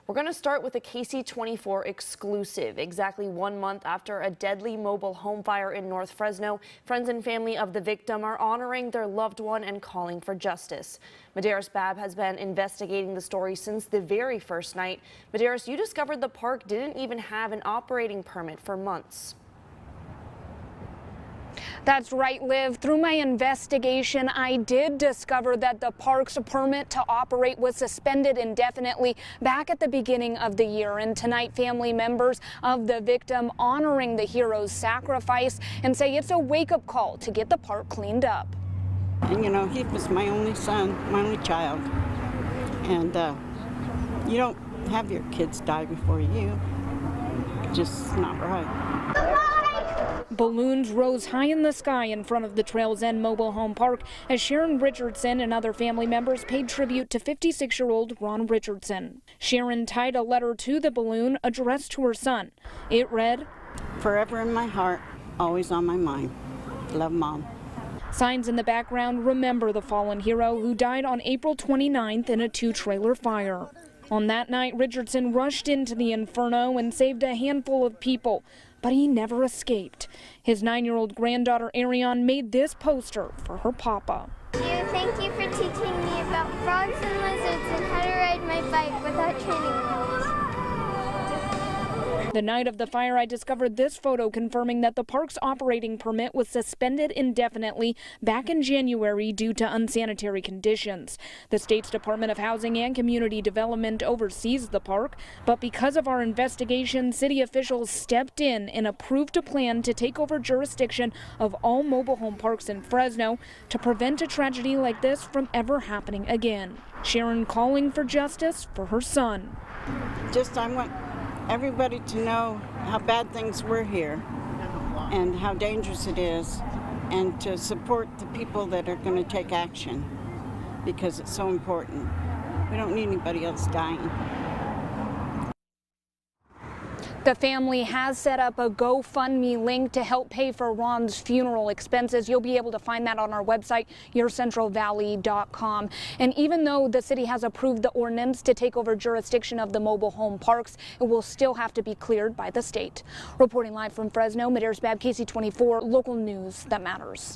We're going to start with a ksee exclusive. Exactly 1 month after a deadly mobile home fire in North Fresno, friends and family of the victim are honoring their loved one and calling for justice. Medeiros Babb has been investigating the story since the very first night. Medeiros, you discovered the park didn't even have an operating permit for months. That's right, Liv. Through my investigation, I did discover that the park's permit to operate was suspended indefinitely back at the beginning of the year. And tonight, family members of the victim honoring the hero's sacrifice and say it's a wake-up call to get the park cleaned up. And you know, he was my only son, my only child. And you don't have your kids die before you. Just not right. Balloons rose high in the sky in front of the Trails End Mobile Home Park as Sharon Richardson and other family members paid tribute to 56-year-old Ron Richardson. Sharon tied a letter to the balloon addressed to her son. It read, "Forever in my heart, always on my mind. Love, Mom." Signs in the background remember the fallen hero who died on April 29th in a two-trailer fire. On that night, Richardson rushed into the inferno and saved a handful of people, but he never escaped. His 9-year-old granddaughter Ariane made this poster for her papa. Thank you for teaching me about frogs and lizards and how to ride my bike without training wheels. The night of the fire, I discovered this photo confirming that the park's operating permit was suspended indefinitely back in January due to unsanitary conditions. The state's Department of Housing and Community Development oversees the park, but because of our investigation, city officials stepped in and approved a plan to take over jurisdiction of all mobile home parks in Fresno to prevent a tragedy like this from ever happening again. Sharon calling for justice for her son. I want everybody to know how bad things were here and how dangerous it is, and to support the people that are going to take action, because it's so important. We don't need anybody else dying. The family has set up a GoFundMe link to help pay for Ron's funeral expenses. You'll be able to find that on our website, yourcentralvalley.com. And even though the city has approved the ordinance to take over jurisdiction of the mobile home parks, it will still have to be cleared by the state. Reporting live from Fresno, Medeiros Babb, ksee 24, local news that matters.